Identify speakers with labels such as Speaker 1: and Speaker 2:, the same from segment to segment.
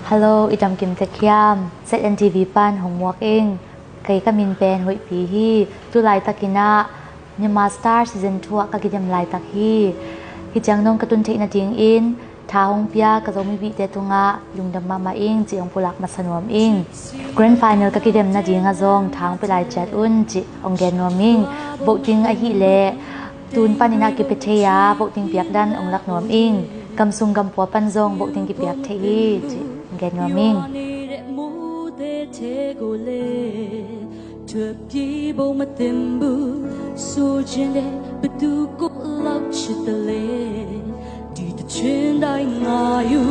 Speaker 1: ฮัลโหลอิจำกิมเตะยามเซตเอ็นทีวีปันหงมวกเองใครก็มินเป็นหอยปีฮีตุไลตะกินะเนี่ยมาสตาร์ซีซั่น2ก็กิจำไลตะฮีฮิจังนงกระตุนเทนจิงอินท้าหงเปียกระโจมีวิเตตุงะลุงดำมาอิงจีองปุลักมาสนวมอิงแกรนด์ไฟแนลก็กิจำนาจิงะจงทางไปไลจัดอุ่นจีองเกนนวมิงบุกจิงอหิเลตูนปานินากิเปเทียบุกจิงเปียกดันองลักนวมอิงกำซุงกำปัวปันจงบุกจิงกิเปียกเทีจีเกนนวมิงထွက်ပြေးဖို့မတင်ဘူးဆိုချင်တဲ့ဘသူကိုလောက်ချစ်တယ်လေဒီတချင်တိုင်းငါယူ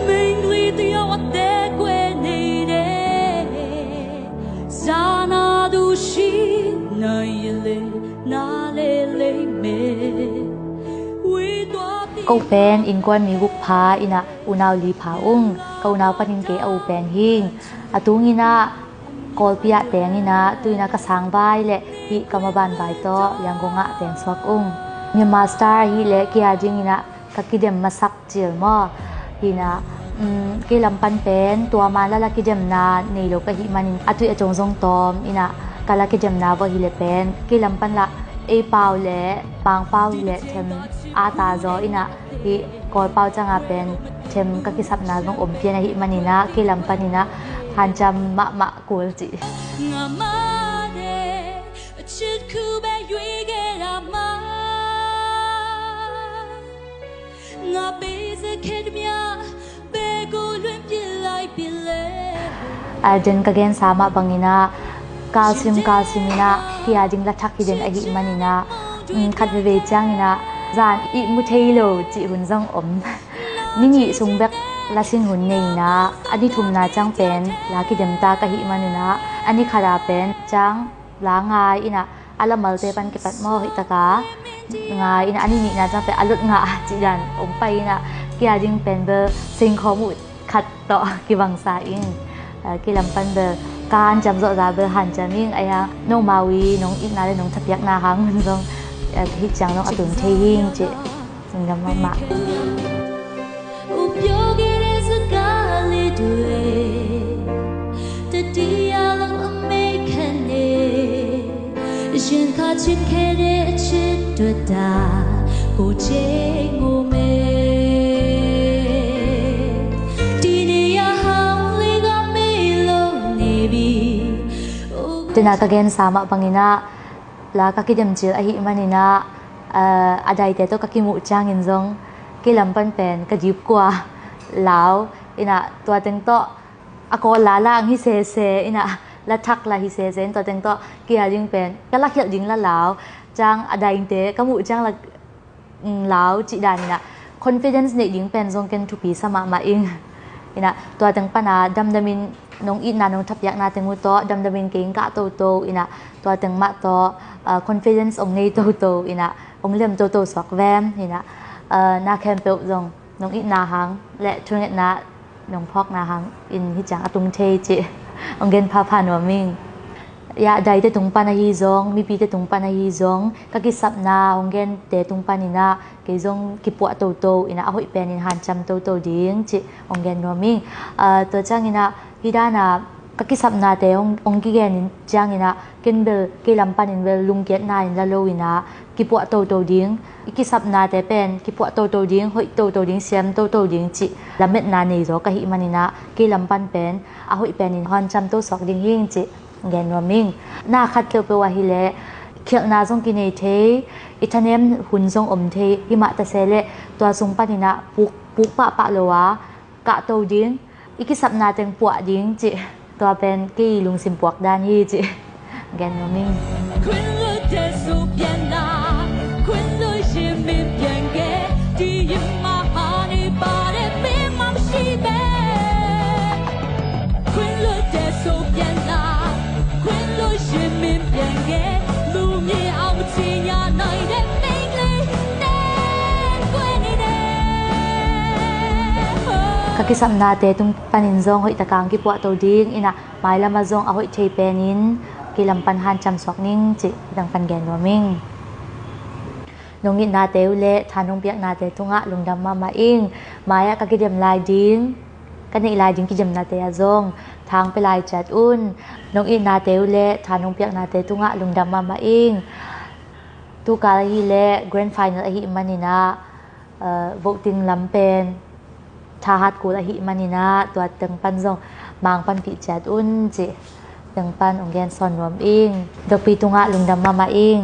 Speaker 1: မင်းလေးတယောက်အသက်ကွယ်နေတယ်ဇာနာသူရှိနိုင်ရလေနားလေလိမ့်မယ်câu pen in quan mi guk pha ina unaw li pha ung kau naw panin ke au pen hing atung ina kol pia teng ina tuina ka sang bai le hi kamaban bai to yang gonga teng swak ung mi master hi le kia jing ina ka kidem masak chil mo hina ke lampan pen tua ma la kidem na nei lo ka hi manin atui achong jong tom ina kala kidem na bo hi le pen ke lampan la e pau le pang pau le them ata zo ina hi kol pau changa pen them ka kisap na jong om pia na hi manina ke lampan ina han jam ma kul chi nga ma de chit khu be yui ge ra ma nga be se khed mya be go luen pi lai pi le den ka gen sama bangina calcium ina kia jing la thak hi den a hi manina khat ve chang ina zan I mu thei lo chi hun jong om ni sung bek la sin hun nei na ani thum na chang pen la ki dem ta ka hi manuna ani khara pen chang la ngai ina alamal te pan ki pat mo hi taka ngai ina ani ni na chang pe alut nga chi dan om pai na kia jing pen be sing khomu khat to ki wang sa ing ki lam pan be kan jam zo za be han jaming aya no mawi nong ik na le nong thapyak na hang jong hi chang nong atun thei hing chi ngam maရှင်ခါချစ်ခဲ့တဲ့အချစ်တွေတာကိုချေကိုမေဒီနေရာဟောင်းလေးကမေးလို့နေပြီတင်နာကဂန်စာမပငိနာလာကကိဒမ်ချီအဟိမနီနာအဒိုင်တဲတော့ကကိမှုချာငင်ဇုံကိလမ်ပန်ပန်ကဂျီဘကွာလောအင်နာတွာတင်တော့အကောလာလာငိဆေဆေအင်နာละทักละฮิเซเซนตัวเต็งตัวเกียจิงเป็นก็ละเขียวจิงละลาวจางอดาอินเตก็มูจางละลาวจิดานี่นะ confidence เนี่ยจิงเป็นทรงกันทุกปีสมามาอิงนี่นะตัวเต็งปนาดำดมินนงอินนานงทับยักนาเต็งมุโตดำดมินเก่งกะโตโตอีนะตัวเต็งมะโตconfidence องในโตโตอีนะองเลี่ยมโตโตสวักแวมนี่นะนาแคมเปลจงนงอินนาหังและทุนเงนะนงพอกนาหังอินฮิจังอตุงเทจิองเกนพาพานวมิงยาใดเตตุงปานาฮีซงมีปีเตตุงปานาฮีซงก็กิสับนาองเกนเตตุงปานินากิซงกิปัวโตโตอินะอหอยเป็นอินหันจำโตโตดิ้งจิองเกนวมิงตัวจังอินะฮิดานาก็กิสับนาเตองกิเกนจังอินะเกนเบลกิลัมปานินเบลลุงเกตนาอินละโลอินะกิปัวโตโตดิ้งกิสับนาเตเป็นกิปัวโตโตดิ้งหอยโตโตดิ้งเสียมโตโตดิ้งจิละเม็ดนานี่โซก็หิมันอินะกิลัมปันเป็นอหอยเป็นอินหันจำโตสอกดิ้งหิงจิเกนวมิงนาคัดเตเปวะฮิเลเขียนาจงกินเทอิทาเนมหุ่นจงอมเทหิมะตะเซเลตัวจงปานินะปุกปะโลวะกะโตดิ้งอีกิสับนาเต็งปัวดิ้งจิตัวเป็นกี่ลุงสิมปวกด้านยี่จิเกนวมิงกกิสัมนาเตตุงปันินซงหอยตะกางกิปัวโตดิ้งอินะไม้ละมาซงเอาหอยเทเปนินกิลำปันหันจำสวกนิ่งจิดังปันแกนวมิงนงอินนาเตวเลทานงเปียกนาเตตุงะลุงดำมาอิงมายะกกิเดมลายดิ้ง กันในลายดิงกิจมนาเตยจงทางไปลายจัดอุ่นน้องอินนาเตวเละทานน้องเปียกนาเตตุงะลุงดำมาอิงตูกาลฮีเละแกรนด์ไฟนอลฮีมันนินะvoting ลำเป็นทาฮัดกูลฮีมันนินะตัวตึงปันจงบางปันพิจัดอุ่นจิตึงปันองแกนซอนรวมอิงดอกปีตุงะลุงดำมาอิง